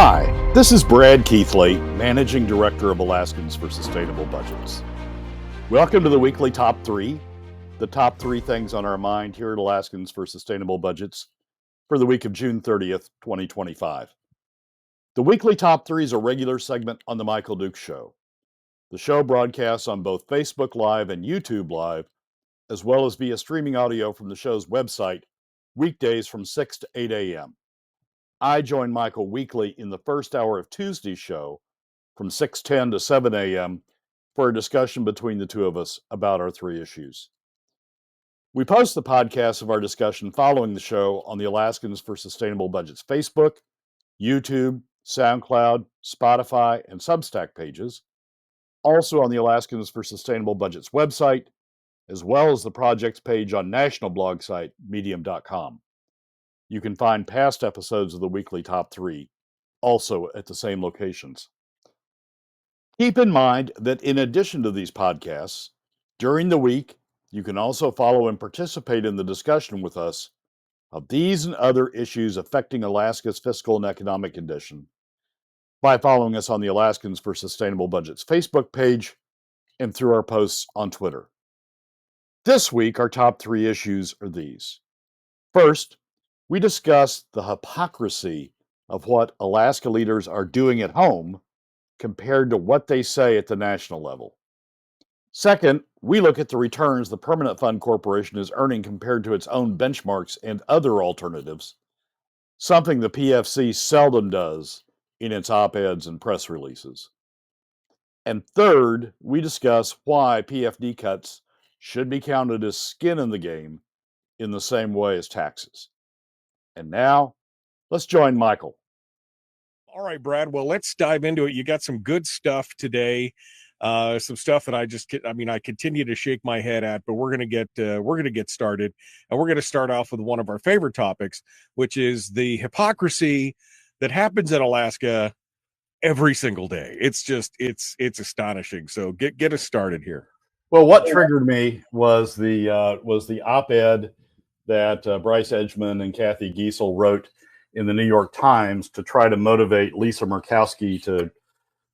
Hi, this is Brad Keithley, Managing Director of Alaskans for Sustainable Budgets. Welcome to the weekly Top 3, the top 3 things on our mind here at Alaskans for Sustainable Budgets for the week of June 30th, 2025. The weekly Top 3 is a regular segment on The Michael Dukes Show. The show broadcasts on both Facebook Live and YouTube Live, as well as via streaming audio from the show's website, weekdays from 6 to 8 a.m. I join Michael weekly in the first hour of Tuesday's show from 6:10 to 7 a.m. for a discussion between the two of us about our 3 issues. We post the podcast of our discussion following the show on the Alaskans for Sustainable Budgets Facebook, YouTube, SoundCloud, Spotify, and Substack pages, also on the Alaskans for Sustainable Budgets website, as well as the project's page on national blog site, medium.com. You can find past episodes of the weekly Top 3 also at the same locations. Keep in mind that in addition to these podcasts, during the week, you can also follow and participate in the discussion with us of these and other issues affecting Alaska's fiscal and economic condition by following us on the Alaskans for Sustainable Budgets Facebook page and through our posts on Twitter. This week, our top 3 issues are these. First, we discuss the hypocrisy of what Alaska leaders are doing at home compared to what they say at the national level. Second, we look at the returns the Permanent Fund Corporation is earning compared to its own benchmarks and other alternatives, something the PFC seldom does in its op-eds and press releases. And third, we discuss why PFD cuts should be counted as skin in the game in the same way as taxes. And now, let's join Michael. All right, Brad. Well, let's dive into it. You got some good stuff today. Some stuff that I continue to shake my head at, but we're gonna get started, and we're gonna start off with one of our favorite topics, which is the hypocrisy that happens in Alaska every single day. It's astonishing. So get us started here. Well, what triggered me was the op-ed that Bryce Edgman and Kathy Giesel wrote in the New York Times to try to motivate Lisa Murkowski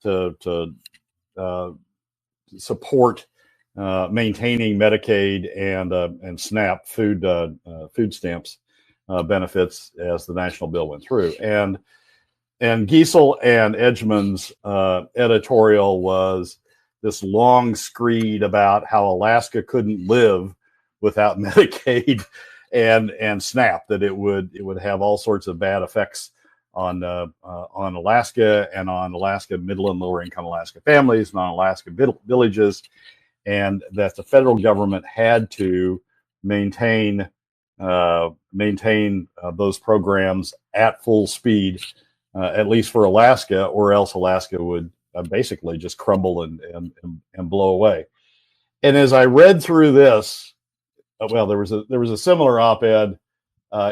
to support maintaining Medicaid and SNAP food stamps benefits as the national bill went through. And Giesel and Edgman's editorial was this long screed about how Alaska couldn't live without Medicaid and SNAP, that it would have all sorts of bad effects on Alaska and on Alaska middle and lower income Alaska families and on Alaska villages, and that the federal government had to maintain those programs at full speed, at least for Alaska, or else Alaska would basically just crumble and blow away. And as I read through this, well, there was a similar op-ed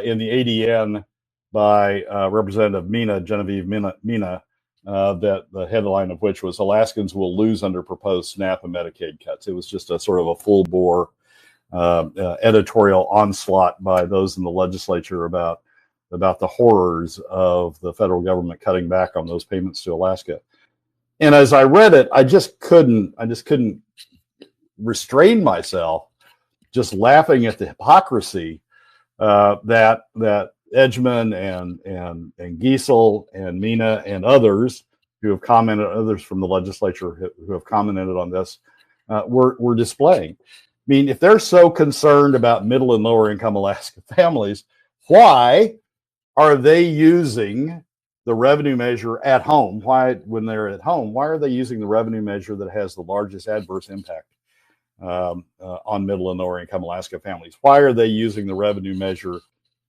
in the ADN by Representative Genevieve Mina, that the headline of which was "Alaskans will lose under proposed SNAP and Medicaid cuts." It was just a sort of a full bore editorial onslaught by those in the legislature about the horrors of the federal government cutting back on those payments to Alaska. And as I read it, I just couldn't restrain myself, just laughing at the hypocrisy that Edgman and Giesel and Mina and others who have commented, others from the legislature who have commented on this, were displaying. I mean, if they're so concerned about middle and lower income Alaska families, why are they using the revenue measure at home? Why, when they're at home, why are they using the revenue measure that has the largest adverse impact on middle and lower income Alaska families? Why are they using the revenue measure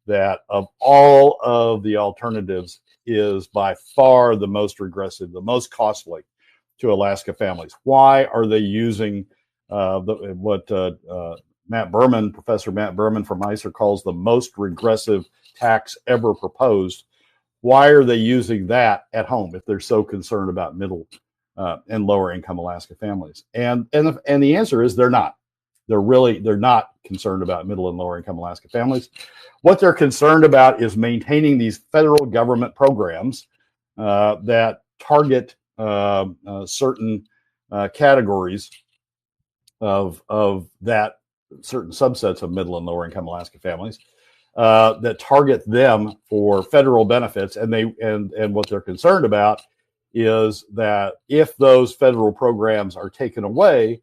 that, of all of the alternatives, is by far the most regressive, the most costly to Alaska families? Why are they using what Professor Matt Berman from ICER calls the most regressive tax ever proposed? Why are they using that at home if they're so concerned about middle and lower income Alaska families? And the answer is they're not. They're not concerned about middle and lower income Alaska families. What they're concerned about is maintaining these federal government programs that target certain categories of that certain subsets of middle and lower income Alaska families that target them for federal benefits, and what they're concerned about is that if those federal programs are taken away,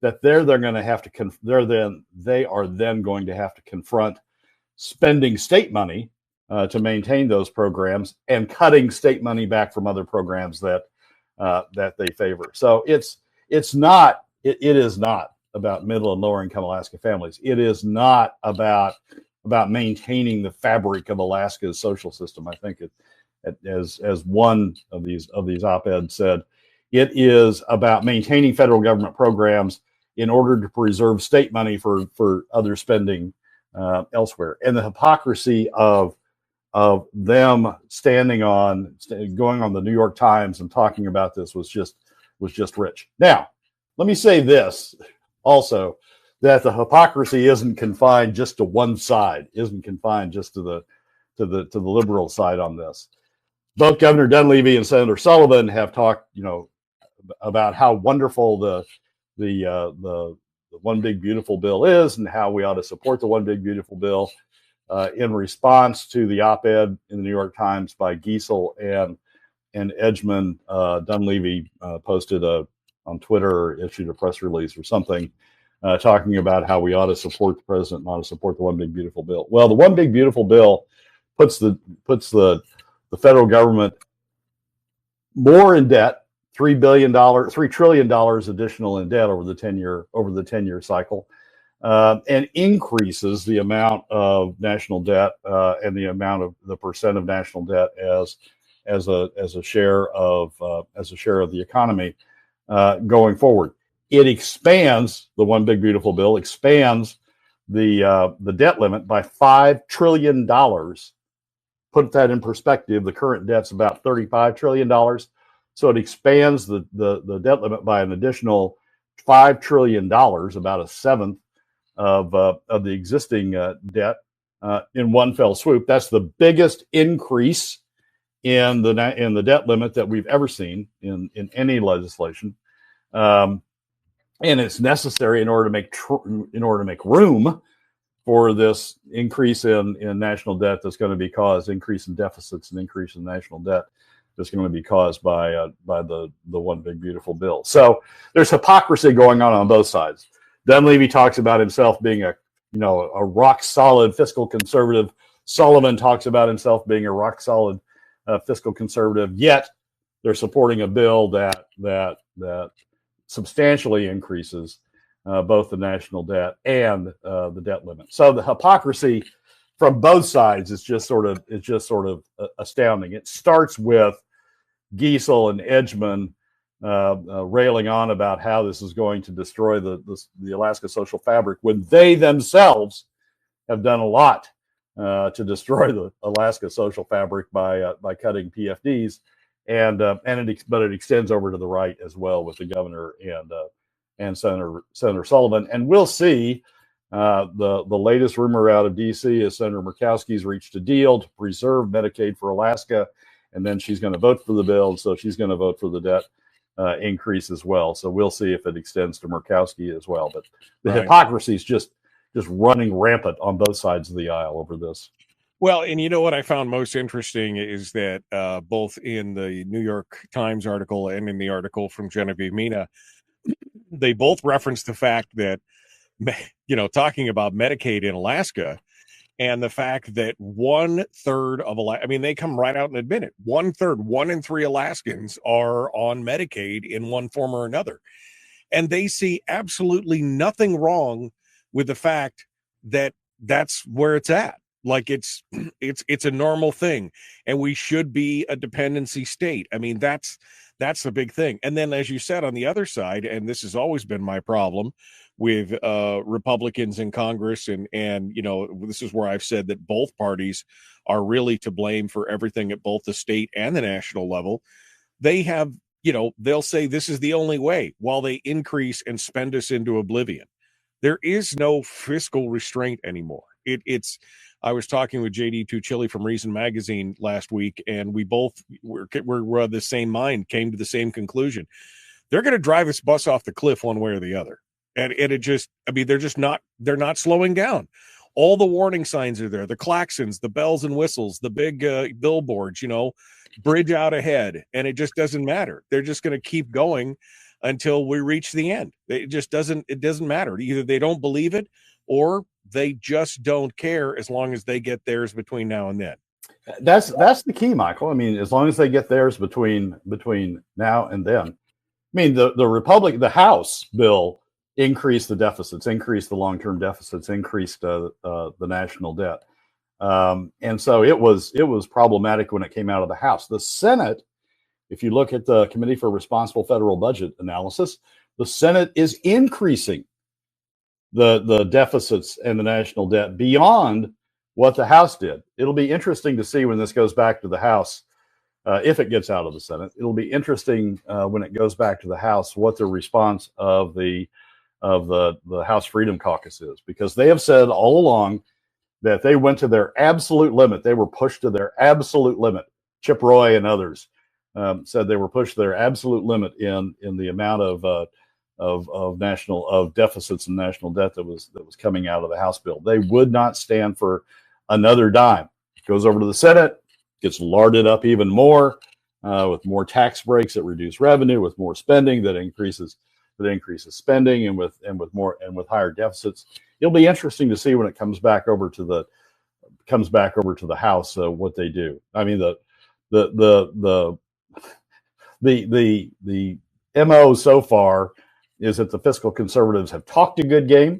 that they are then going to have to confront spending state money to maintain those programs and cutting state money back from other programs that they favor. So it is not about middle and lower income Alaska families. It is not about maintaining the fabric of Alaska's social system. I think as one of these op-eds said, it is about maintaining federal government programs in order to preserve state money for other spending elsewhere. And the hypocrisy of them going on the New York Times and talking about this was just rich. Now, let me say this also, that the hypocrisy isn't confined just to one side, isn't confined just to the liberal side on this. Both Governor Dunleavy and Senator Sullivan have talked, about how wonderful the One Big Beautiful Bill is, and how we ought to support the One Big Beautiful Bill. In response to the op-ed in the New York Times by Giesel and Edgman, Dunleavy posted on Twitter, or issued a press release or something, talking about how we ought to support the president and ought to support the One Big Beautiful Bill. Well, the One Big Beautiful Bill puts the federal government more in debt, $3 trillion additional in debt over the 10-year cycle, and increases the amount of national debt and the amount of the percent of national debt as a share of the economy going forward. It expands, the One Big Beautiful Bill expands the debt limit by $5 trillion. Put that in perspective, the current debt's about $35 trillion. So it expands the debt limit by an additional $5 trillion, about a seventh of the existing debt in one fell swoop. That's the biggest increase in the debt limit that we've ever seen in any legislation. And it's necessary in order to make room for this increase in national debt that's going to be caused, increase in deficits and increase in national debt that's going to be caused by the One Big Beautiful Bill. So there's hypocrisy going on both sides. Dunleavy talks about himself being a rock solid fiscal conservative. Sullivan talks about himself being a rock solid fiscal conservative. Yet they're supporting a bill that substantially increases both the national debt and the debt limit. So the hypocrisy from both sides is just sort of astounding. It starts with Giesel and Edgman railing on about how this is going to destroy the Alaska social fabric, when they themselves have done a lot to destroy the Alaska social fabric by cutting PFDs, but it extends over to the right as well with the governor and Senator Sullivan. And we'll see. The latest rumor out of D.C. is Senator Murkowski's reached a deal to preserve Medicaid for Alaska, and then she's going to vote for the bill, so she's going to vote for the debt increase as well. So we'll see if it extends to Murkowski as well. But the hypocrisy is just running rampant on both sides of the aisle over this. Well, and you know what I found most interesting is that both in the New York Times article and in the article from Genevieve Mina, they both referenced the fact that, talking about Medicaid in Alaska, and the fact that 1/3 of they come right out and admit it. 1/3, 1 in 3 Alaskans are on Medicaid in one form or another. And they see absolutely nothing wrong with the fact that that's where it's at. Like it's a normal thing, and we should be a dependency state. I mean, that's the big thing. And then, as you said, on the other side, and this has always been my problem with Republicans in Congress, and this is where I've said that both parties are really to blame for everything at both the state and the national level. They have, they'll say this is the only way, while they increase and spend us into oblivion. There is no fiscal restraint anymore. I was talking with JD Tuchili from Reason Magazine last week, and we both were of the same mind, came to the same conclusion. They're going to drive this bus off the cliff one way or the other. And it just, I mean, they're not slowing down. All the warning signs are there, the klaxons, the bells and whistles, the big billboards, bridge out ahead. And it just doesn't matter. They're just going to keep going until we reach the end. It doesn't matter. Either they don't believe it or they just don't care, as long as they get theirs between now and then. That's the key, Michael. I mean, as long as they get theirs between now and then. I mean, the House bill increased the deficits, increased the long-term deficits, increased the national debt, and so it was problematic when it came out of the House. The Senate, if you look at the Committee for Responsible Federal Budget Analysis, the Senate is increasing the deficits and the national debt beyond what the House did. It'll be interesting to see when this goes back to the House, if it gets out of the Senate. It'll be interesting when it goes back to the House what the response of the House Freedom Caucus is, because they have said all along that they went to their absolute limit. They were pushed to their absolute limit. Chip Roy and others said they were pushed to their absolute limit in the amount of deficits and national debt that was coming out of the House bill. They would not stand for another dime. It goes over to the Senate, gets larded up even more with more tax breaks that reduce revenue, with more spending that increases spending, and with higher deficits. It'll be interesting to see when it comes back over to the House what they do. I mean, the MO so far is that the fiscal conservatives have talked a good game,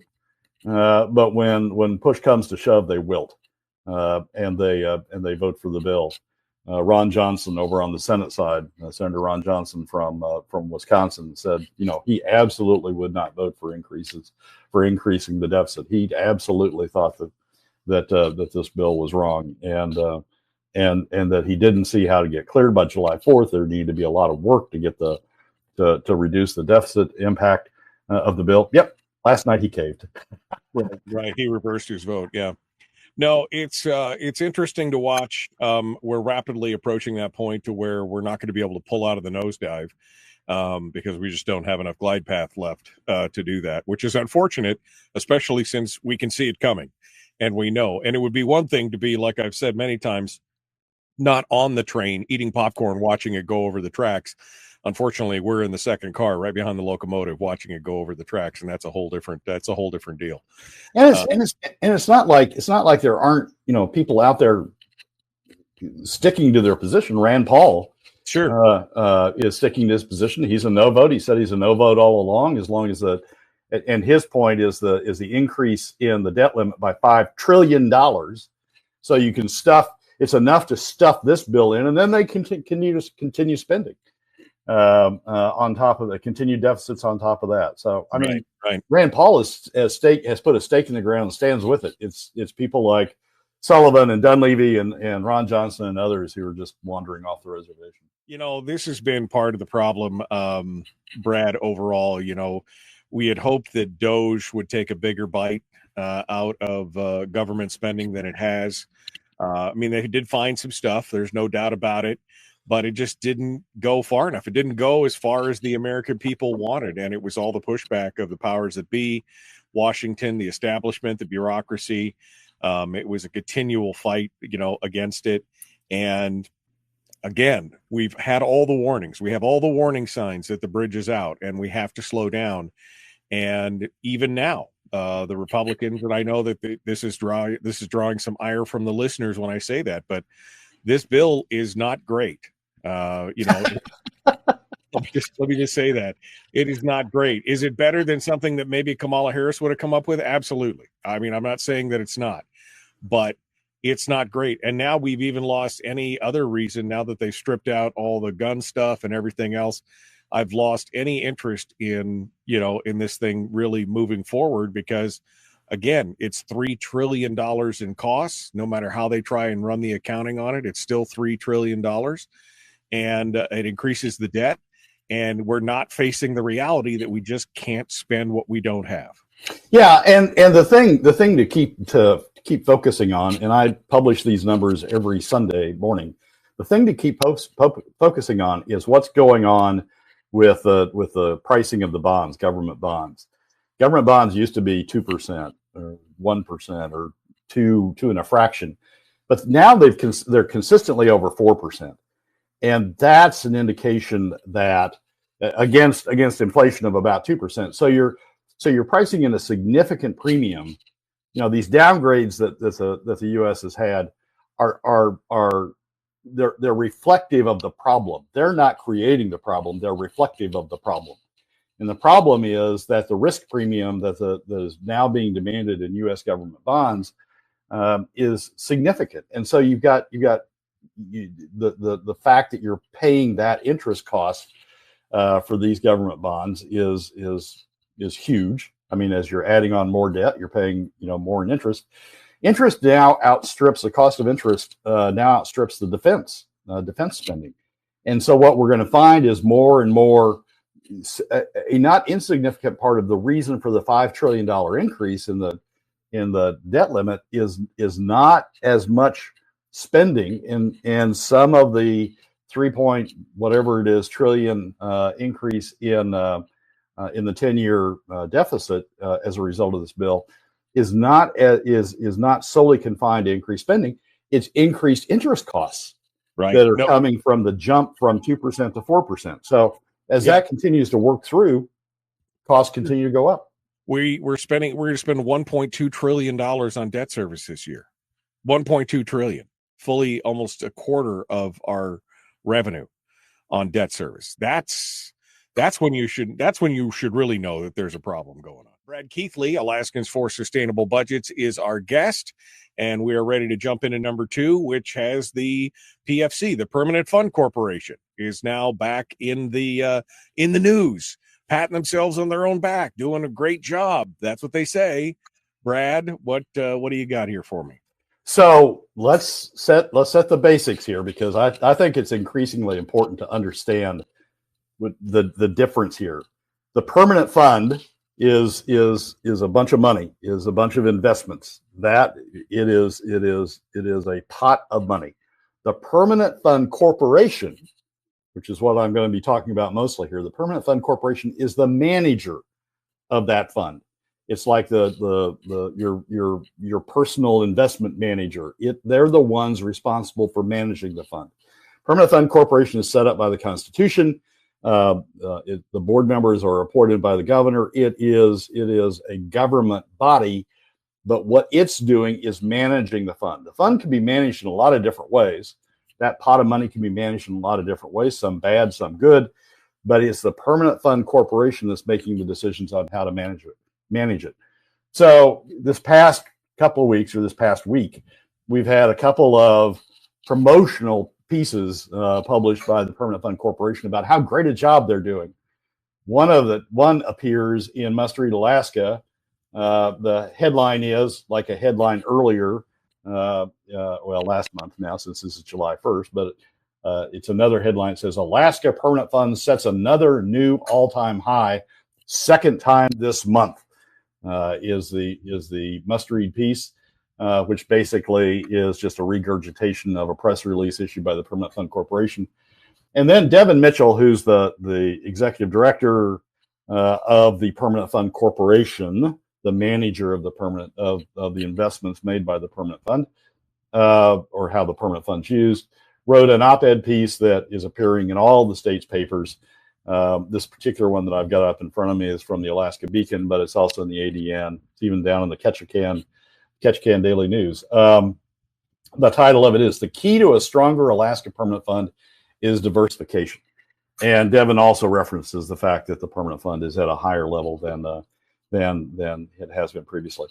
but when push comes to shove, they wilt, and they vote for the bill. Ron Johnson over on the Senate side, Senator Ron Johnson from Wisconsin, said, he absolutely would not vote for increasing the deficit. He absolutely thought that this bill was wrong, and that he didn't see how to get cleared by July 4th. There needed to be a lot of work to get to reduce the deficit impact of the bill. Yep, last night he caved. Right, he reversed his vote. Yeah. No, it's interesting to watch. We're rapidly approaching that point to where we're not going to be able to pull out of the nosedive because we just don't have enough glide path left to do that, which is unfortunate, especially since we can see it coming and we know. And it would be one thing to be, like I've said many times, not on the train, eating popcorn, watching it go over the tracks. Unfortunately, we're in the second car right behind the locomotive watching it go over the tracks, and that's a whole different deal. And it's not like there aren't people out there sticking to their position. Rand Paul is sticking to his position. He's a no vote. He said he's a no vote all along, as long as and his point is the increase in the debt limit by $5 trillion. So you can it's enough to stuff this bill in, and then they continue spending on top of the continued deficits on top of that. So I mean, right. Rand Paul has put a stake in the ground and stands with it. It's people like Sullivan and Dunleavy and Ron Johnson and others who are just wandering off the reservation. This has been part of the problem, Brad, overall. We had hoped that DOGE would take a bigger bite out of government spending than it has. I mean, they did find some stuff. There's no doubt about it. But it just didn't go far enough. It didn't go as far as the American people wanted. And it was all the pushback of the powers that be, Washington, the establishment, the bureaucracy. It was a continual fight, against it. And again, we've had all the warnings. We have all the warning signs that the bridge is out and we have to slow down. And even now, the Republicans, and I know that this is drawing some ire from the listeners when I say that, but this bill is not great. Let me just say that it is not great. Is it better than something that maybe Kamala Harris would have come up with? Absolutely. I mean, I'm not saying that it's not, but it's not great. And now we've even lost any other reason. Now that they stripped out all the gun stuff and everything else, I've lost any interest in this thing really moving forward, because again, it's $3 trillion in costs. No matter how they try and run the accounting on it, it's still $3 trillion. And it increases the debt. And we're not facing the reality that we just can't spend what we don't have. Yeah, and the thing to keep focusing on, and I publish these numbers every Sunday morning, the thing to keep focusing on is what's going on with the pricing of the bonds, government bonds. Government bonds used to be 2% or 1% or two and a fraction, but now they're consistently over 4%, and that's an indication that against inflation of about 2%. So you're pricing in a significant premium. You know, these downgrades that the U.S. has had they're reflective of the problem. They're not creating the problem. They're reflective of the problem. And the problem is that the risk premium that is now being demanded in U.S. government bonds is significant. And so you've got the fact that you're paying that interest cost for these government bonds is huge. I mean, as you're adding on more debt, you're paying more in interest. Interest now outstrips the cost of interest. Now outstrips the defense spending, and so what we're going to find is more and more. A not insignificant part of the reason for the $5 trillion increase in the debt limit is not as much spending in some of the 3 point whatever it is trillion increase in the 10-year deficit as a result of this bill is not solely confined to increased spending. It's increased interest costs that are coming from the jump from 2% to 4%. So as that continues to work through, costs continue to go up. We're going to spend $1.2 trillion on debt service this year. 1.2 trillion, fully almost a quarter of our revenue on debt service. That's when you should really know that there's a problem going on. Brad Keithley, Alaskans for Sustainable Budgets, is our guest, and we are ready to jump into number 2, which has the PFC, the Permanent Fund Corporation, is now back in the news, patting themselves on their own back, doing a great job. That's what they say. Brad, what do you got here for me? So let's set the basics here, because I think it's increasingly important to understand the difference here. The permanent fund is a bunch of money, is a bunch of investments. That it is a pot of money. The Permanent Fund Corporation, which is what I'm going to be talking about mostly here, the Permanent Fund Corporation is the manager of that fund. It's like your personal investment manager. They're the ones responsible for managing the fund. Permanent Fund Corporation is set up by the Constitution. The board members are appointed by the governor. It is a government body, but what it's doing is managing the fund. The fund can be managed in a lot of different ways. That pot of money can be managed in a lot of different ways, some bad, some good, but it's the Permanent Fund Corporation that's making the decisions on how to manage it. So this past couple of weeks, or this past week, we've had a couple of promotional pieces published by the Permanent Fund Corporation about how great a job they're doing. One appears in Must Read Alaska. The headline is like a headline earlier, last month now, since this is July 1st, but it's another headline. It says Alaska Permanent Fund sets another new all-time high, second time this month. Is the must read piece, which basically is just a regurgitation of a press release issued by the Permanent Fund Corporation. And then Devin Mitchell, who's the executive director of the Permanent Fund Corporation, the manager of the investments made by the Permanent Fund, or how the Permanent Fund's used, wrote an op-ed piece that is appearing in all the state's papers. This particular one that I've got up in front of me is from the Alaska Beacon, but it's also in the ADN. It's even down in the Ketchikan Daily News. The title of it is "The Key to a Stronger Alaska Permanent Fund is Diversification." And Devin also references the fact that the Permanent Fund is at a higher level than it has been previously.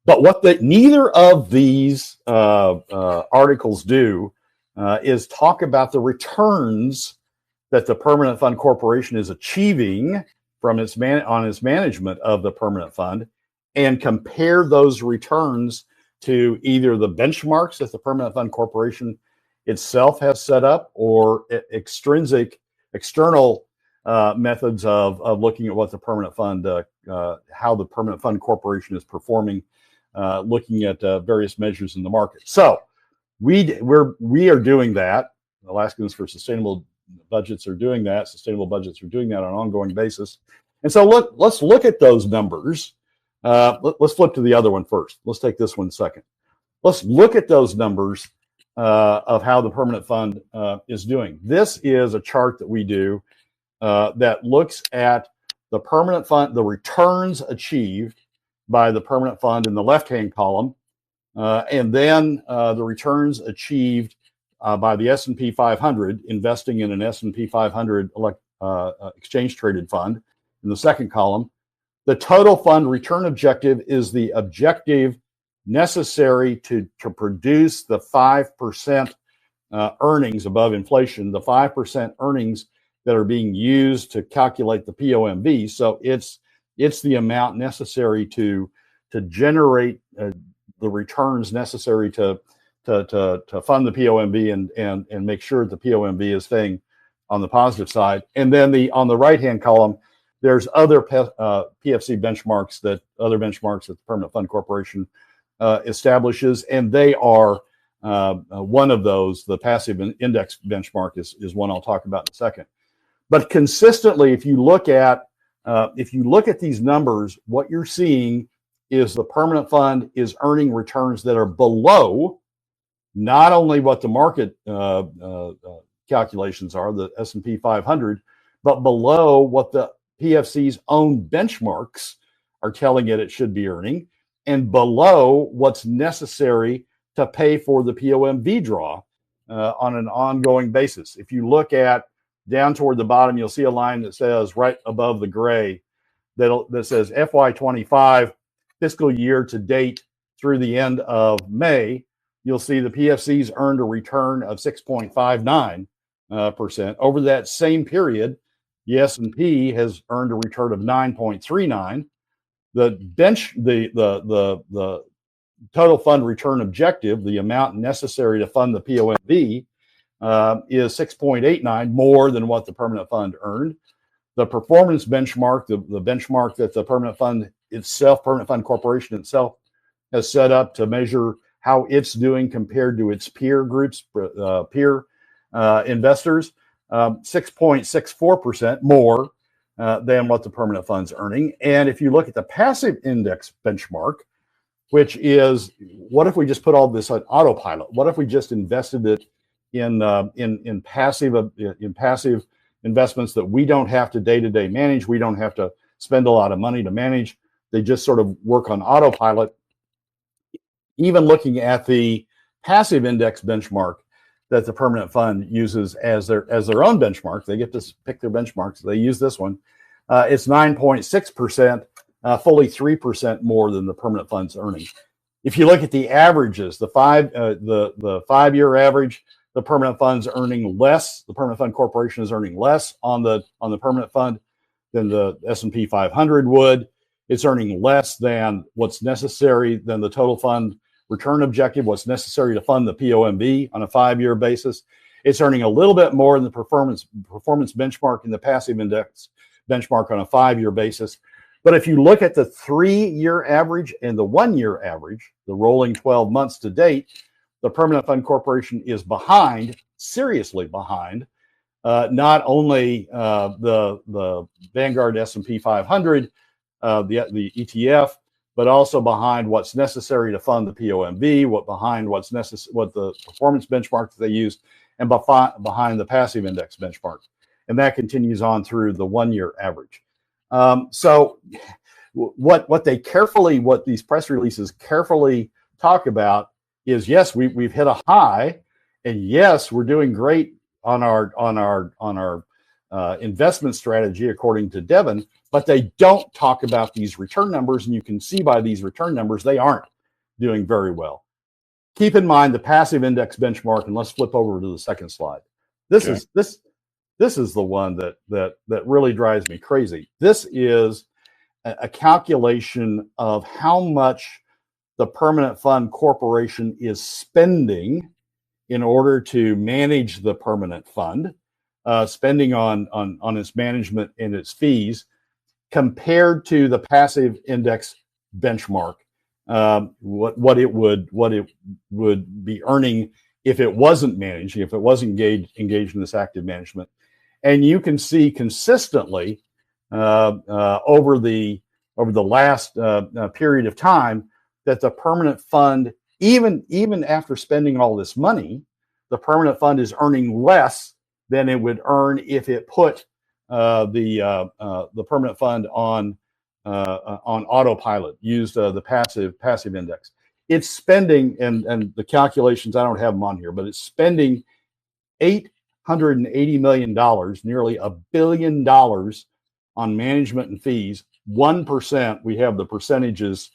But what neither of these articles do is talk about the returns that the Permanent Fund Corporation is achieving from its management of the Permanent Fund, and compare those returns to either the benchmarks that the Permanent Fund Corporation itself has set up, or external methods of looking at what the Permanent Fund, how the Permanent Fund Corporation is performing looking at various measures in the market. So we are doing that. Alaskans for Sustainable Budgets are doing that. Sustainable budgets are doing that on an ongoing basis. And so let's look at those numbers. Let's flip to the other one first. Let's take this one second. Let's look at those numbers of how the permanent fund is doing. This is a chart that we do that looks at the permanent fund, the returns achieved by the permanent fund in the left-hand column, and then the returns achieved by the S&P 500, investing in an S&P 500 exchange-traded fund in the second column. The total fund return objective is the objective necessary to produce the 5% earnings above inflation, the 5% earnings that are being used to calculate the POMV. So it's the amount necessary to generate the returns necessary to fund the POMV and make sure the POMV is staying on the positive side. And then on the right-hand column, there's other PFC benchmarks that the Permanent Fund Corporation establishes, and they are one of those. The passive index benchmark is one I'll talk about in a second. But consistently, if you look at these numbers, what you're seeing is the permanent fund is earning returns that are below not only what the market calculations are, the S&P 500, but below what the PFC's own benchmarks are telling it should be earning, and below what's necessary to pay for the POMV draw on an ongoing basis. If you look at down toward the bottom, you'll see a line that says right above the gray that says FY25 fiscal year to date through the end of May. You'll see the PFC's earned a return of 6.59%. Over that same period, the S&P has earned a return of 9.39. The total fund return objective, the amount necessary to fund the POMV, is 6.89, more than what the permanent fund earned. The performance benchmark, the benchmark that the permanent fund corporation itself has set up to measure how it's doing compared to its peer groups, investors, 6.64% more than what the permanent fund's earning. And if you look at the passive index benchmark, which is, what if we just put all this on autopilot? What if we just invested it in passive investments that we don't have to day-to-day manage? We don't have to spend a lot of money to manage. They just sort of work on autopilot. Even looking at the passive index benchmark that the permanent fund uses as their own benchmark, they get to pick their benchmarks. They use this one. It's 9.6%, fully 3% more than the permanent fund's earning. If you look at the averages, the 5-year average, the permanent fund's earning less. The Permanent Fund Corporation is earning less on the permanent fund than the S&P 500 would. It's earning less than what's necessary than the total fund return objective, what's necessary to fund the POMV on a 5-year basis. It's earning a little bit more than the performance benchmark in the passive index benchmark on a 5-year basis. But if you look at the 3-year average and the 1-year average, the rolling 12 months to date, the Permanent Fund Corporation is behind, seriously behind, not only the Vanguard S&P 500, the ETF, but also behind what's necessary to fund the POMV, what the performance benchmark that they use, and behind the passive index benchmark. And that continues on through the 1-year average. So what these press releases carefully talk about is, yes, we've hit a high, and yes, we're doing great on our investment strategy according to Devin, but they don't talk about these return numbers, and you can see by these return numbers they aren't doing very well. Keep in mind the passive index benchmark, and let's flip over to the second slide. This is the one that really drives me crazy. This is a calculation of how much the Permanent Fund Corporation is spending in order to manage the permanent fund, spending on its management and its fees, compared to the passive index benchmark what it would be earning if it wasn't managed, if it wasn't engaged in this active management. And you can see consistently over the last period of time that the permanent fund, even after spending all this money, the permanent fund is earning less than it would earn if it put the permanent fund on autopilot, used the passive index. It's spending, and the calculations, I don't have them on here, but it's spending $880 million, nearly $1 billion on management and fees. 1%, we have the percentages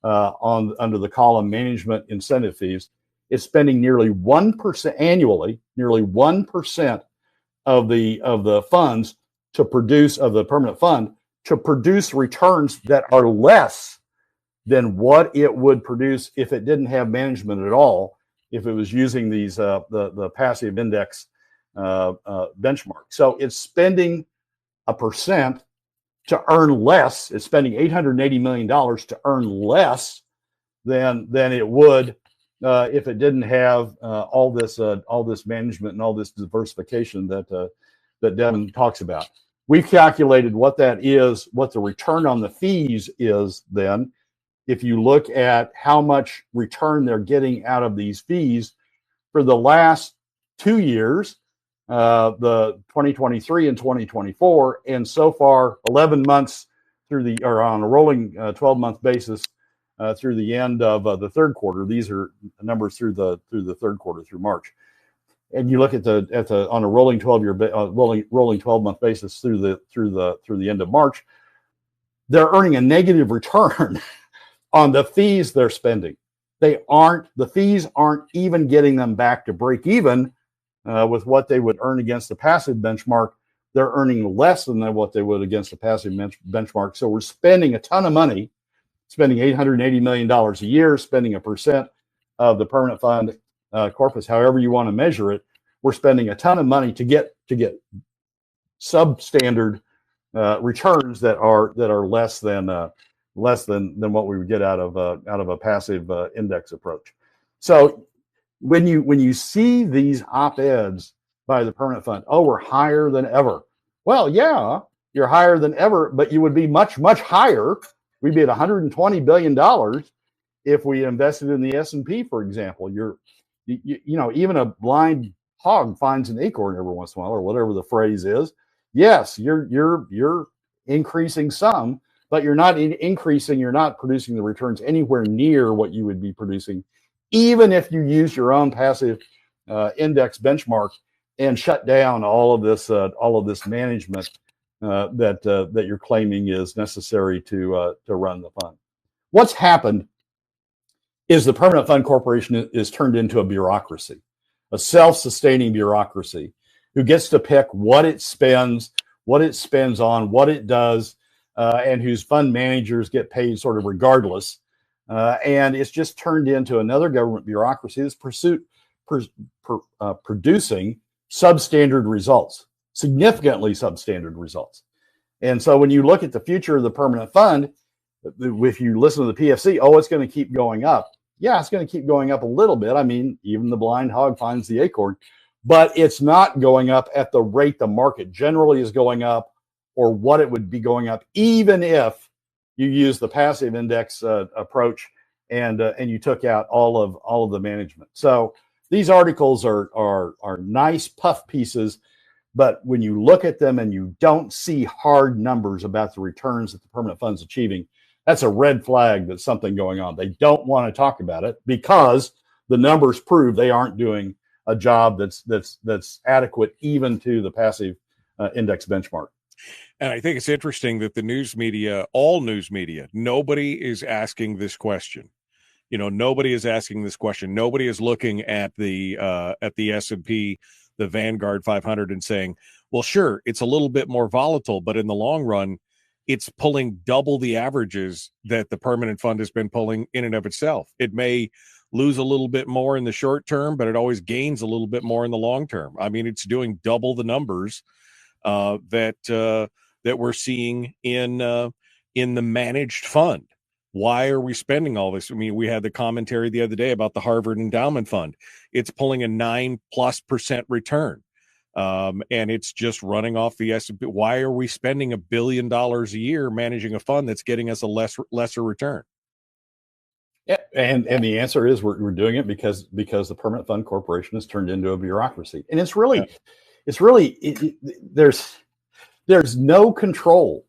under the column management incentive fees. It's spending nearly 1% annually, nearly 1% of the funds to produce, of the permanent fund, to produce returns that are less than what it would produce if it didn't have management at all, if it was using these the passive index benchmark. So it's spending 1% to earn less. It's spending $880 million to earn less than it would if it didn't have all this management and all this diversification that Devin talks about. We've calculated what that is, what the return on the fees is then. If you look at how much return they're getting out of these fees for the last 2 years, the 2023 and 2024, and so far 11 months or on a rolling 12-month basis through the end of the third quarter. These are numbers through the third quarter, through March. And you look at on a rolling 12-month basis through the end of March, they're earning a negative return on the fees they're spending. The fees aren't even getting them back to break even with what they would earn against the passive benchmark. They're earning less than what they would against the passive benchmark. So we're spending a ton of money, spending $880 million a year, spending 1% of the permanent fund corpus, however you want to measure it. We're spending a ton of money to get substandard returns that are less than what we would get out of a passive index approach. So when you see these op-eds by the permanent fund, oh, we're higher than ever. Well, yeah, you're higher than ever, but you would be much, much higher. We'd be at $120 billion if we invested in the S&P, for example. Even a blind hog finds an acorn every once in a while, or whatever the phrase is. Yes, you're increasing some, but you're not increasing. You're not producing the returns anywhere near what you would be producing, even if you use your own passive index benchmark and shut down all of this management that you're claiming is necessary to run the fund. What's happened is the Permanent Fund Corporation is turned into a bureaucracy, a self-sustaining bureaucracy who gets to pick what it spends on, what it does, and whose fund managers get paid sort of regardless. And it's just turned into another government bureaucracy that's producing substandard results, significantly substandard results. And so when you look at the future of the permanent fund, if you listen to the PFC, oh, it's going to keep going up. Yeah, it's going to keep going up a little bit. I mean, even the blind hog finds the acorn, but it's not going up at the rate the market generally is going up, or what it would be going up, even if you use the passive index approach and you took out all of the management. So these articles are nice puff pieces, but when you look at them and you don't see hard numbers about the returns that the permanent fund's achieving, that's a red flag that something going on. They don't want to talk about it because the numbers prove they aren't doing a job that's adequate even to the passive index benchmark. And I think it's interesting that the news media, all news media, nobody is asking this question. Nobody is asking this question. Nobody is looking at the S&P, the Vanguard 500, and saying, well, sure, it's a little bit more volatile, but in the long run, it's pulling double the averages that the permanent fund has been pulling in and of itself. It may lose a little bit more in the short term, but it always gains a little bit more in the long term. I mean, it's doing double the numbers that we're seeing in the managed fund. Why are we spending all this? I mean, we had the commentary the other day about the Harvard Endowment Fund. It's pulling a 9+% return. And it's just running off the S&P. Why are we spending $1 billion a year managing a fund that's getting us a lesser return? Yeah, and the answer is we're doing it because the Permanent Fund Corporation has turned into a bureaucracy, and it's really there's no control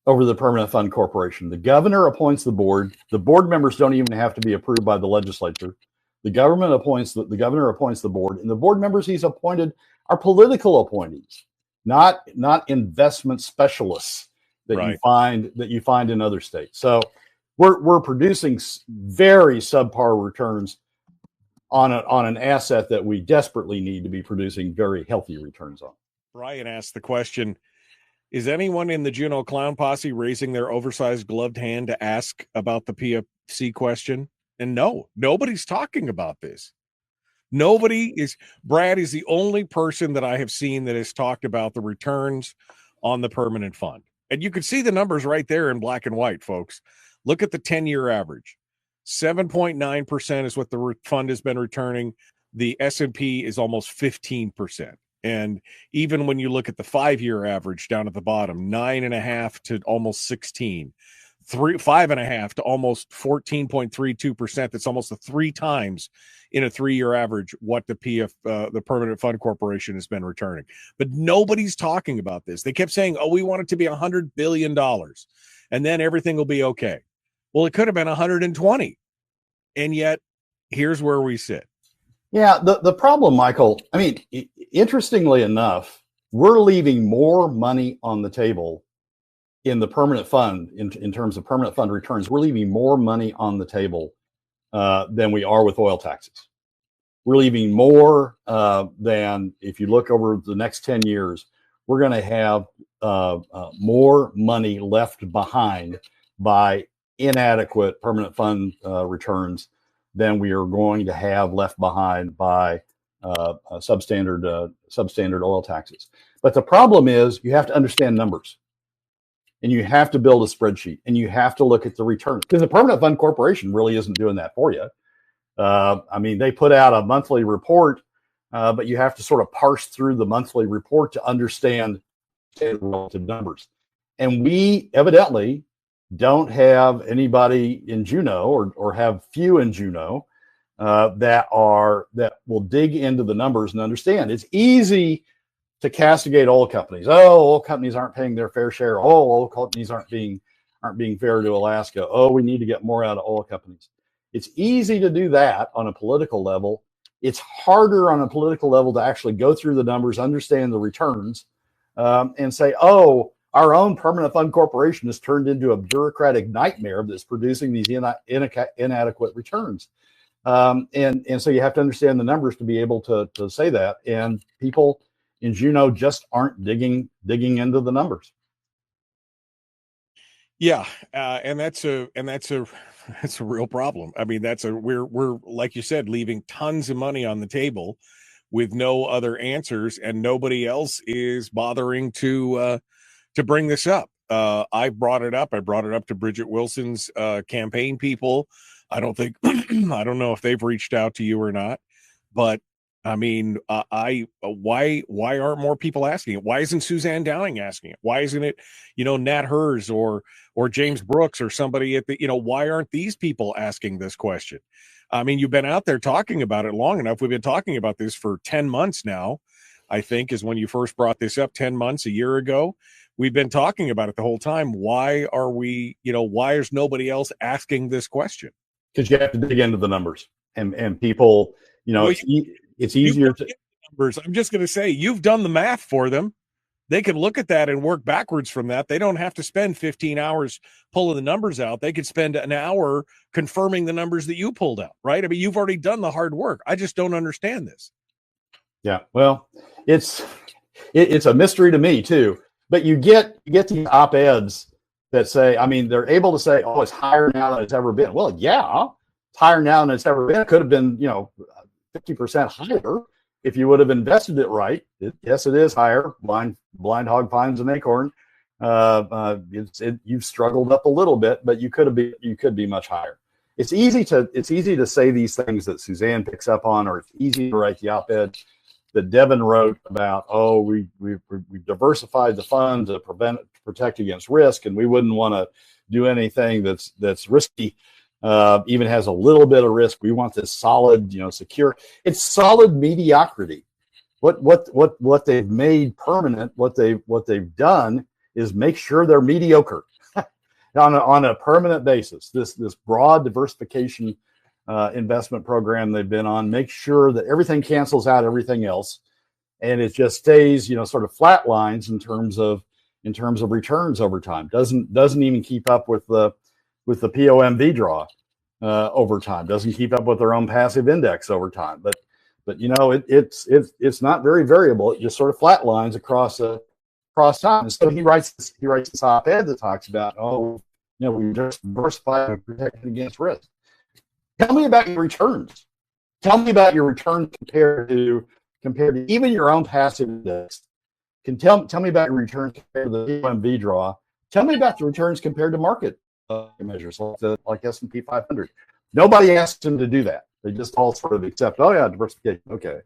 over the Permanent Fund Corporation. The governor appoints the board. The board members don't even have to be approved by the legislature. The governor appoints the board, and the board members he's appointed are political appointees, not investment specialists that you find in other states. So we're producing very subpar returns on an asset that we desperately need to be producing very healthy returns on. Brian asked the question, is anyone in the Juneau Clown Posse raising their oversized gloved hand to ask about the PFC question? And no, nobody's talking about this. Brad is the only person that I have seen that has talked about the returns on the permanent fund. And you can see the numbers right there in black and white, folks. Look at the 10-year average. 7.9% is what the fund has been returning. The S&P is almost 15%. And even when you look at the 5-year average down at the bottom, 9.5 to almost 16, 5.5 to almost 14.32%. That's almost 3 times in a 3-year average what the Permanent Fund Corporation has been returning. But nobody's talking about this. They kept saying, "Oh, we want it to be $100 billion, and then everything will be okay." Well, it could have been 120, and yet here's where we sit. Yeah, the problem, Michael, I mean, interestingly enough, we're leaving more money on the table in the permanent fund, in terms of permanent fund returns. We're leaving more money on the table than we are with oil taxes. We're leaving more than, if you look over the next 10 years, we're going to have more money left behind by inadequate permanent fund returns than we are going to have left behind by substandard oil taxes. But the problem is you have to understand numbers, and you have to build a spreadsheet, and you have to look at the returns, because the Permanent Fund Corporation really isn't doing that for you. I mean, they put out a monthly report, but you have to sort of parse through the monthly report to understand relative numbers. And we evidently don't have anybody in Juneau, or have few in Juneau, that will dig into the numbers and understand. It's easy to castigate oil companies. Oh, oil companies aren't paying their fair share. Oh, oil companies aren't being fair to Alaska. Oh, we need to get more out of oil companies. It's easy to do that on a political level. It's harder on a political level to actually go through the numbers, understand the returns, and say, oh, our own Permanent Fund Corporation has turned into a bureaucratic nightmare that's producing these inadequate returns. And so you have to understand the numbers to be able to say that. And people in Juneau just aren't digging into the numbers. Yeah, and that's a real problem. I mean, we're like you said, leaving tons of money on the table with no other answers, and nobody else is bothering to bring this up. I brought it up. I brought it up to Bridget Wilson's campaign people. I don't know if they've reached out to you or not, but I mean, why aren't more people asking it? Why isn't Suzanne Downing asking it? Why isn't it, Nat Hers or James Brooks or somebody at the, why aren't these people asking this question? I mean, you've been out there talking about it long enough. We've been talking about this for 10 months now, I think, is when you first brought this up 10 months, a year ago. We've been talking about it the whole time. Why is nobody else asking this question? Because you have to dig into the numbers, and people, it's easier to numbers. I'm just going to say, you've done the math for them. They can look at that and work backwards from that. They don't have to spend 15 hours pulling the numbers out. They could spend an hour confirming the numbers that you pulled out, right? I mean, you've already done the hard work. I just don't understand this. Yeah, well, it's a mystery to me too. But you get the op-eds that say, I mean, they're able to say, oh, it's higher now than it's ever been. Well, yeah, it's higher now than it's ever been. It could have been, 50% higher if you would have invested it right. Yes, it is higher. Blind hog finds an acorn. You've struggled up a little bit, but you could be much higher. It's easy to say these things that Suzanne picks up on, or it's easy to write the op-ed that Devin wrote about, oh, we diversified the fund to protect against risk, and we wouldn't want to do anything that's risky, even has a little bit of risk. We want this solid, secure. It's solid mediocrity. What they've made permanent, what they've done is make sure they're mediocre on a permanent basis. This broad diversification investment program they've been on makes sure that everything cancels out everything else, and it just stays, sort of flat lines in terms of returns over time. Doesn't even keep up with the POMV draw over time. Doesn't keep up with their own passive index over time. But it's not very variable. It just sort of flat lines across time. And so he writes this op-ed that talks about, we just diversify and protect against risk. Tell me about your returns. Tell me about your returns compared to even your own passive index. Tell me about your returns compared to the POMV draw. Tell me about the returns compared to market measures like S&P 500. Nobody asked him to do that. They just all sort of accept, oh yeah, diversification. Okay.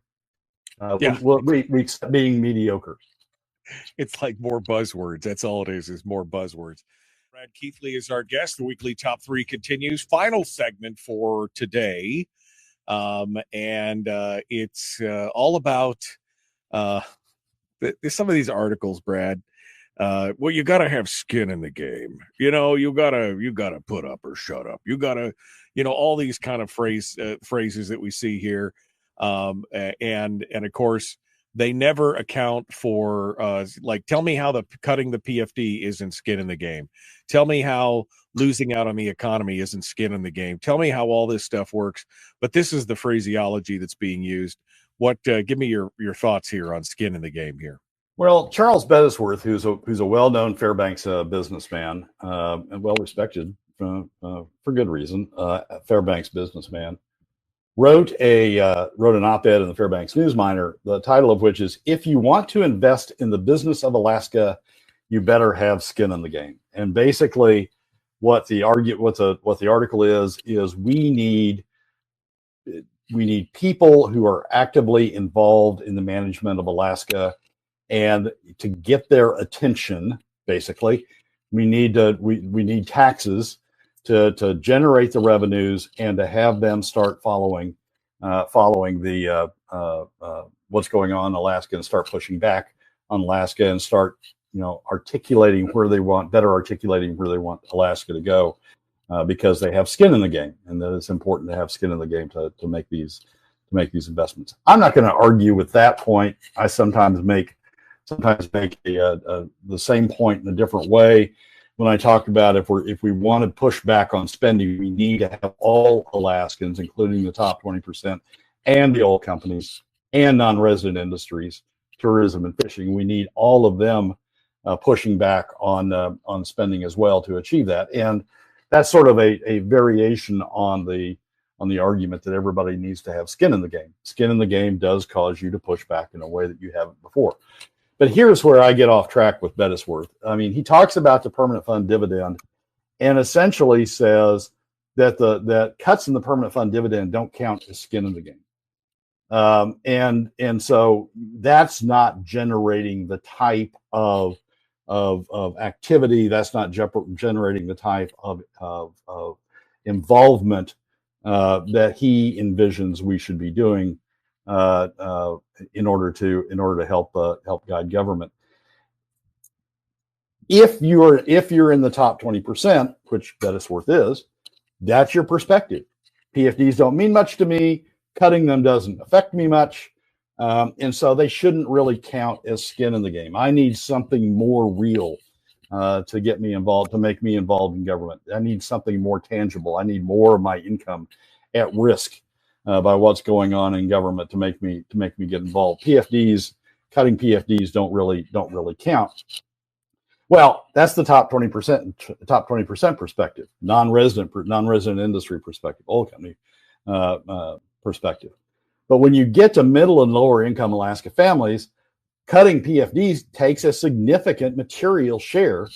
We accept being mediocre. It's like more buzzwords. That's all it is more buzzwords. Brad Keithley is our guest. The weekly top three continues. Final segment for today. It's all about some of these articles, Brad. Well, you got to have skin in the game. You got to put up or shut up. You got to, all these kind of phrases that we see here. And of course, they never account for, tell me how cutting the PFD isn't skin in the game. Tell me how losing out on the economy isn't skin in the game. Tell me how all this stuff works. But this is the phraseology that's being used. Give me your thoughts here on skin in the game here. Well, Charles Beddesworth, who's a well-known Fairbanks businessman and well-respected for good reason, Fairbanks businessman, wrote an op-ed in the Fairbanks News-Miner, the title of which is, "If you want to invest in the business of Alaska, you better have skin in the game." And basically, what the article is we need people who are actively involved in the management of Alaska, and to get their attention, basically, we need taxes to generate the revenues and to have them start following the what's going on in Alaska and start pushing back on Alaska and start articulating where they want Alaska to go, because they have skin in the game, and that it's important to have skin in the game to make these investments. I'm not going to argue with that point. I sometimes make the same point in a different way when I talk about if we want to push back on spending, we need to have all Alaskans, including the top 20% and the oil companies and non-resident industries, tourism and fishing. We need all of them pushing back on spending as well to achieve that. And that's sort of a variation on the argument that everybody needs to have skin in the game. Skin in the game does cause you to push back in a way that you haven't before. But here's where I get off track with Beddesworth. I mean, he talks about the permanent fund dividend and essentially says that cuts in the permanent fund dividend don't count as skin in the game. And so that's not generating the type of activity. That's not generating the type of involvement that he envisions we should be doing in order to help guide government. If you're in the top 20%, which Beddesworth is, that's your perspective. PFDs don't mean much to me. Cutting them doesn't affect me much. And so they shouldn't really count as skin in the game. I need something more real to get me involved, to make me involved in government. I need something more tangible. I need more of my income at risk by what's going on in government to make me get involved. Cutting PFDs don't really count. Well, that's the top 20% perspective, non-resident industry perspective, oil company perspective. But when you get to middle and lower income Alaska families, cutting PFDs takes a significant material share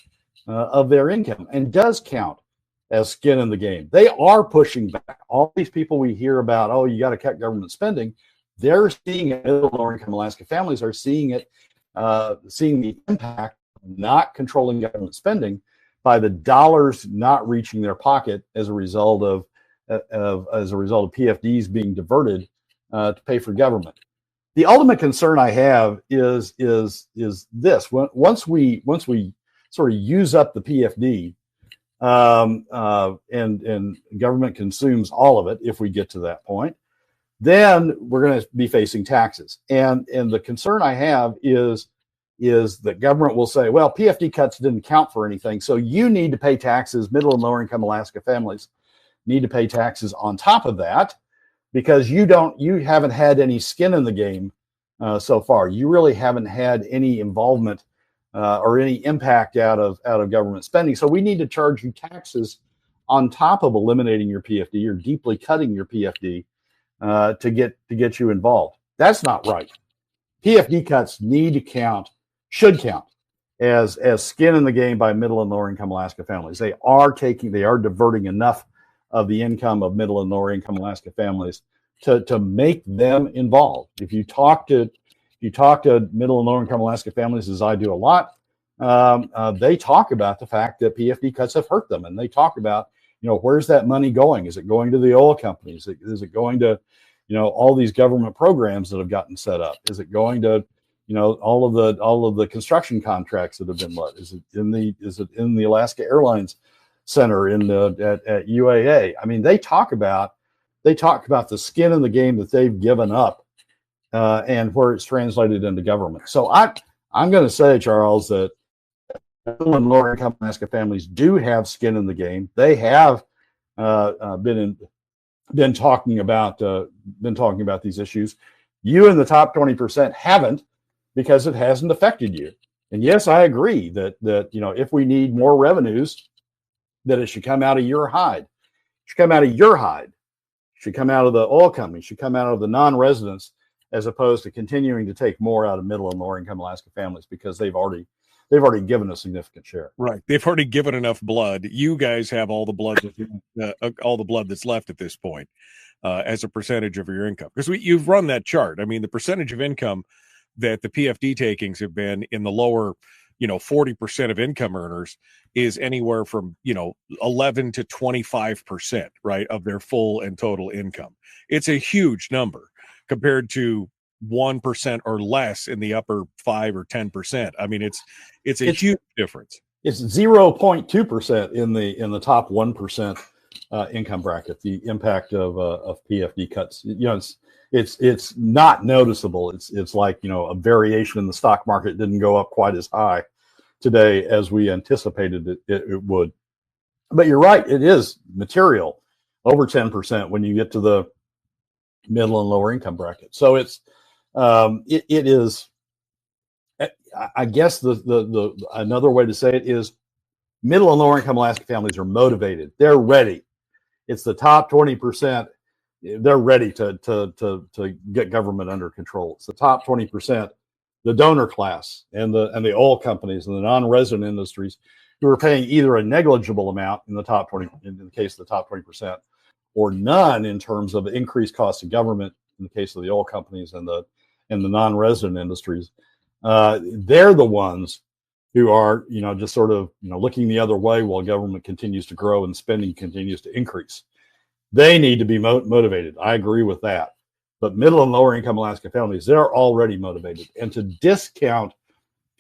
of their income and does count as skin in the game. They are pushing back. All these people we hear about, oh, you got to cut government spending, they're seeing it. Middle and lower income Alaska families are seeing it, seeing the impact of not controlling government spending by the dollars not reaching their pocket as a result of PFDs being diverted to pay for government. The ultimate concern I have is this: once we sort of use up the PFD, and government consumes all of it, if we get to that point, then we're going to be facing taxes. And the concern I have is that government will say, well, PFD cuts didn't count for anything, so you need to pay taxes. Middle and lower income Alaska families need to pay taxes on top of that, because you haven't had any skin in the game so far. You really haven't had any involvement or any impact out of government spending. So we need to charge you taxes on top of eliminating your PFD or deeply cutting your PFD to get you involved. That's not right. PFD cuts should count as skin in the game by middle and lower income Alaska families. They are diverting enough of the income of middle and lower income Alaska families to make them involved. If you talk to middle and lower income Alaska families, as I do a lot, they talk about the fact that PFD cuts have hurt them, and they talk about, where's that money going? Is it going to the oil companies? Is it going to, all these government programs that have gotten set up? Is it going to, all of the construction contracts that have been let? Is it in the Alaska Airlines Center at UAA? I mean, they talk about the skin in the game that they've given up and where it's translated into government. So I'm going to say, Charles, that middle and lower income Alaska families do have skin in the game. They have been talking about these issues. You in the top 20% haven't, because it hasn't affected you. And yes, I agree that if we need more revenues, that it should come out of your hide. It should come out of your hide. It should come out of the oil companies. It should come out of the non-residents, as opposed to continuing to take more out of middle and lower income Alaska families, because they've already given a significant share. Right. They've already given enough blood. You guys have all the blood that's left at this point as a percentage of your income. Because you've run that chart. I mean, the percentage of income that the PFD takings have been in the lower, 40% of income earners is anywhere from, 11 to 25%, right, of their full and total income. It's a huge number compared to 1% or less in the upper 5 or 10%. I mean, it's a huge difference. It's 0.2% in the top 1% income bracket. The impact of PFD cuts, it's not noticeable. It's like, a variation in the stock market didn't go up quite as high today as we anticipated it would. But you're right, it is material, over 10% when you get to the middle and lower income bracket. So it is, I guess the another way to say it is, middle and lower income Alaska families are motivated. They're ready. It's the top 20%. They're ready to get government under control. It's the top 20%, the donor class and the oil companies and the non-resident industries, who are paying either a negligible amount in the top 20, in the case of the top 20%, or none in terms of increased costs of government in the case of the oil companies and the non-resident industries. They're the ones who are, just sort of, looking the other way while government continues to grow and spending continues to increase. They need to be motivated. I agree with that. But middle and lower income Alaska families, they're already motivated. And to discount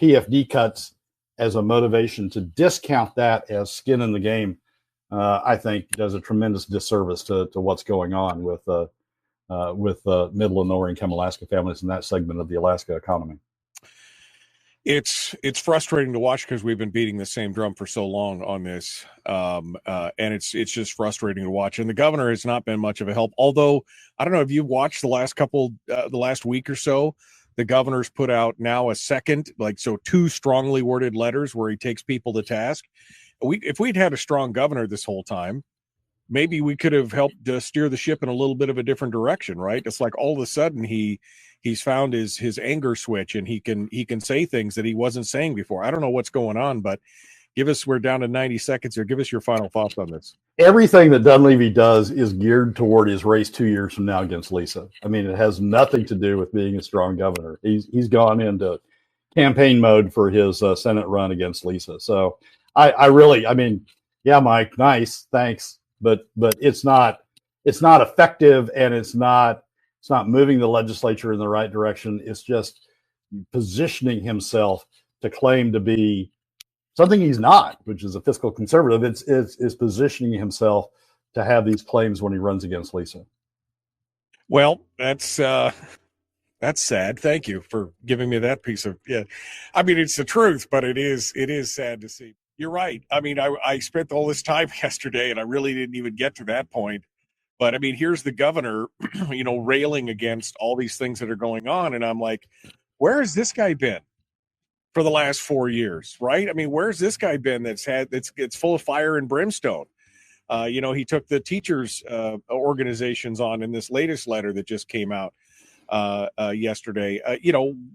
PFD cuts as a motivation, to discount that as skin in the game, I think does a tremendous disservice to what's going on with middle and lower income Alaska families in that segment of the Alaska economy. It's frustrating to watch, because we've been beating the same drum for so long on this, and it's just frustrating to watch. And the governor has not been much of a help. Although, I don't know if you watched the last week or so, the governor's put out now a second, two strongly worded letters where he takes people to task. If we'd had a strong governor this whole time, maybe we could have helped steer the ship in a little bit of a different direction, right? It's like all of a sudden he's found his anger switch, and he can say things that he wasn't saying before. I don't know what's going on, but we're down to 90 seconds here. Give us your final thoughts on this. Everything that Dunleavy does is geared toward his race 2 years from now against Lisa. I mean, it has nothing to do with being a strong governor. He's gone into campaign mode for his Senate run against Lisa. So I mean, yeah, Mike, nice, thanks, but it's not effective, and it's not moving the legislature in the right direction. It's just positioning himself to claim to be something he's not, which is a fiscal conservative. It's positioning himself to have these claims when he runs against Lisa. Well, that's sad. Thank you for giving me that piece of, yeah. I mean, it's the truth, but it is sad to see. You're right. I mean, I spent all this time yesterday, and I really didn't even get to that point. But I mean, here's the governor, railing against all these things that are going on, and I'm like, where has this guy been for the last 4 years, right? I mean, where's this guy been that's full of fire and brimstone? He took the teachers organizations on in this latest letter that just came out yesterday.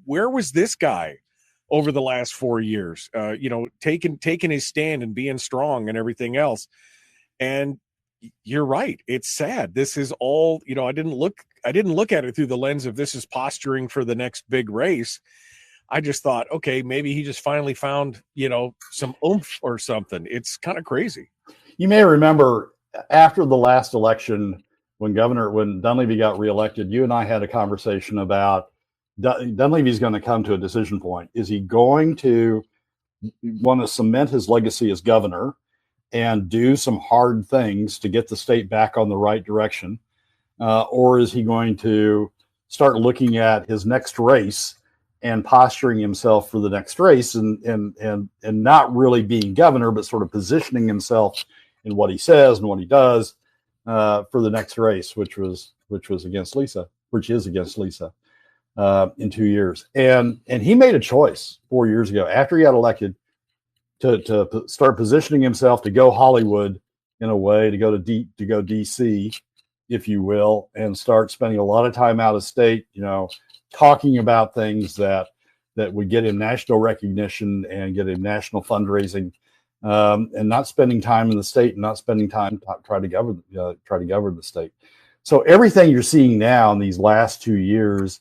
Where was this guy over the last 4 years? Taking his stand and being strong and everything else. And you're right. It's sad. This is all, I didn't look at it through the lens of this is posturing for the next big race. I just thought, okay, maybe he just finally found, some oomph or something. It's kind of crazy. You may remember after the last election, when Dunleavy got reelected, you and I had a conversation about Dunleavy's going to come to a decision point. Is he going to want to cement his legacy as governor and do some hard things to get the state back on the right direction? Or is he going to start looking at his next race and posturing himself for the next race and not really being governor, but sort of positioning himself in what he says and what he does for the next race, which is against Lisa in 2 years. And he made a choice 4 years ago after he got elected to start positioning himself to go Hollywood in a way, to go DC, if you will, and start spending a lot of time out of state, talking about things that would get him national recognition and get him national fundraising, and not spending time in the state and not spending time to try to govern the state. So everything you're seeing now in these last 2 years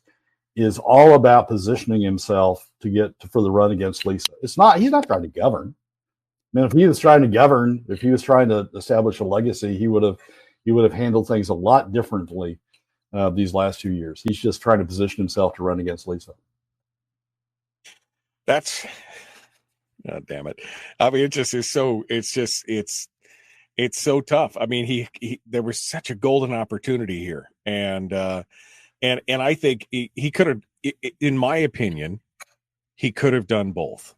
is all about positioning himself for the run against Lisa. He's not trying to govern. I mean, if he was trying to govern, if he was trying to establish a legacy, he would have handled things a lot differently these last 2 years. He's just trying to position himself to run against Lisa. That's, oh, damn it. I mean, it's so tough. I mean, there was such a golden opportunity here. And I think he could have, in my opinion, he could have done both.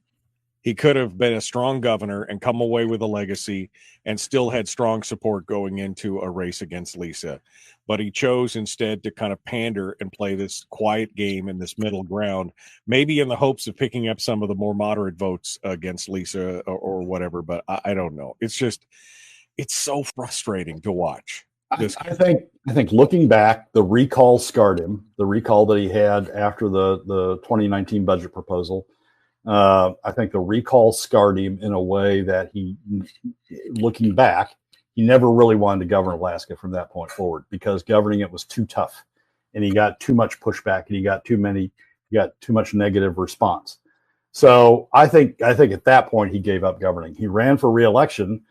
He could have been a strong governor and come away with a legacy and still had strong support going into a race against Lisa. But he chose instead to kind of pander and play this quiet game in this middle ground, maybe in the hopes of picking up some of the more moderate votes against Lisa or whatever. But I don't know. It's so frustrating to watch. I think looking back, the recall scarred him. The recall that he had after the 2019 budget proposal. I think the recall scarred him in a way that looking back, he never really wanted to govern Alaska from that point forward, because governing it was too tough, and he got too much pushback, and he got too much negative response. So I think at that point he gave up governing. He ran for re-election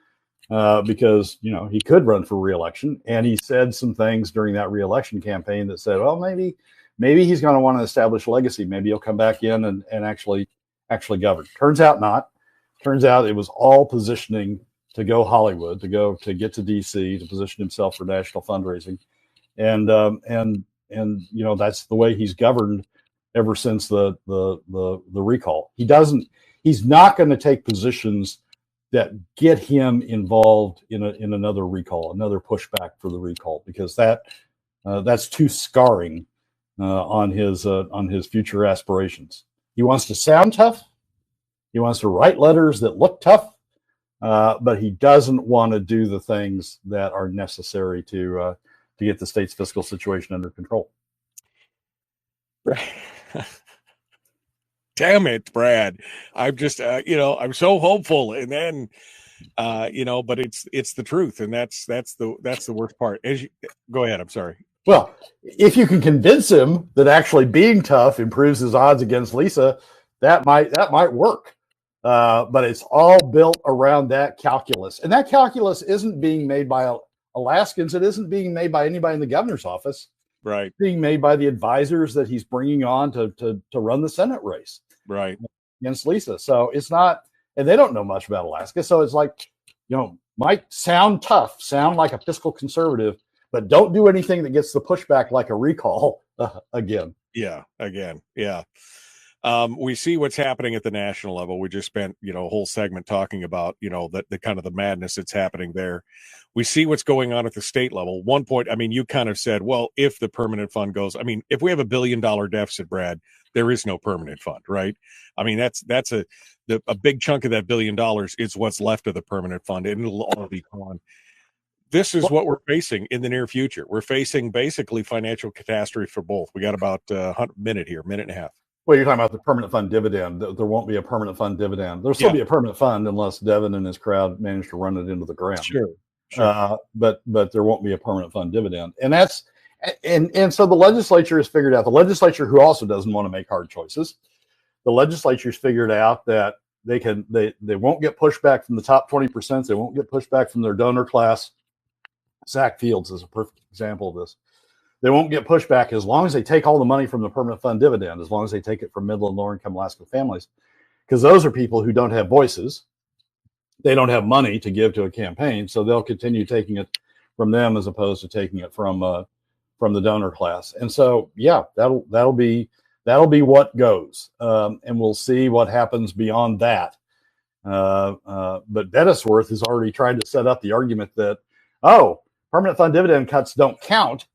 because he could run for re-election, and he said some things during that re-election campaign that said, well, maybe he's going to want to establish a legacy. Maybe he'll come back in and actually govern. Turns out not. Turns out it was all positioning to go Hollywood, to get to DC, to position himself for national fundraising, and that's the way he's governed ever since the recall. He's not going to take positions that get him involved in another recall, another pushback for the recall, because that's too scarring on his future aspirations. He wants to sound tough. He wants to write letters that look tough, but he doesn't want to do the things that are necessary to get the state's fiscal situation under control. Damn it, Brad. I'm just, I'm so hopeful. And then, but it's the truth. And that's the worst part. Go ahead. I'm sorry. Well, if you can convince him that actually being tough improves his odds against Lisa, that might work. But it's all built around that calculus. And that calculus isn't being made by Alaskans. It isn't being made by anybody in the governor's office. Right. It's being made by the advisors that he's bringing on to run the Senate race. Right. Against Lisa. So it's not, and they don't know much about Alaska. So it's like, might sound tough, sound like a fiscal conservative, but don't do anything that gets the pushback like a recall again. Yeah. Again. Yeah. We see what's happening at the national level. We just spent, a whole segment talking about, the kind of the madness that's happening there. We see what's going on at the state level. One point, you kind of said, well, if the permanent fund goes, if we have $1 billion deficit, Brad, there is no permanent fund, right? That's a big chunk of that $1 billion is what's left of the permanent fund, and it'll all be gone. This is what we're facing in the near future. We're facing basically financial catastrophe for both. We got about a minute and a half. Well, you're talking about the permanent fund dividend. There won't be a permanent fund dividend. There'll still be a permanent fund unless Devin and his crowd manage to run it into the ground. Sure. But there won't be a permanent fund dividend. And that's and so the legislature has figured out, the legislature who also doesn't want to make hard choices, the legislature's figured out that they won't get pushback from the top 20%. They won't get pushback from their donor class. Zach Fields is a perfect example of this. They won't get pushback as long as they take all the money from the permanent fund dividend, as long as they take it from middle and lower income Alaska families, because those are people who don't have voices. They don't have money to give to a campaign, so they'll continue taking it from them as opposed to taking it from the donor class. And so, yeah, that'll be what goes, and we'll see what happens beyond that. But Bettisworth has already tried to set up the argument that, permanent fund dividend cuts don't count.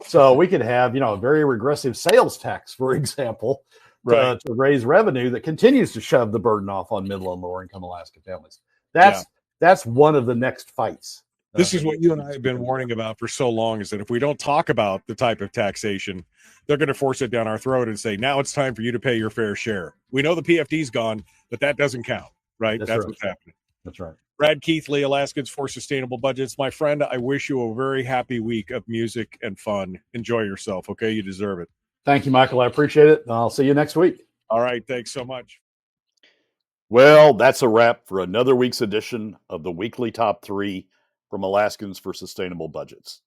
So we could have, a very regressive sales tax, for example, to raise revenue that continues to shove the burden off on middle and lower income Alaska families. That's one of the next fights. This is what you and I have been warning about for so long, is that if we don't talk about the type of taxation, they're going to force it down our throat and say, now it's time for you to pay your fair share. We know the PFD's gone, but that doesn't count, right? That's what's happening. That's right. Brad Keithley, Alaskans for Sustainable Budgets. My friend, I wish you a very happy week of music and fun. Enjoy yourself, okay? You deserve it. Thank you, Michael. I appreciate it. I'll see you next week. All right. Thanks so much. Well, that's a wrap for another week's edition of the Weekly Top 3 from Alaskans for Sustainable Budgets.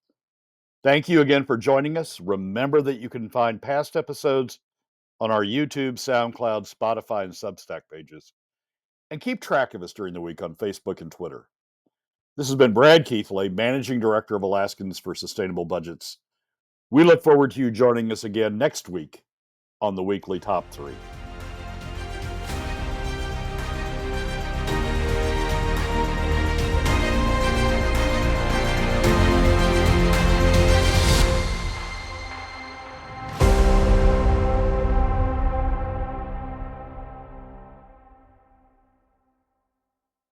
Thank you again for joining us. Remember that you can find past episodes on our YouTube, SoundCloud, Spotify, and Substack pages. And keep track of us during the week on Facebook and Twitter. This has been Brad Keithley, Managing Director of Alaskans for Sustainable Budgets. We look forward to you joining us again next week on the Weekly Top 3.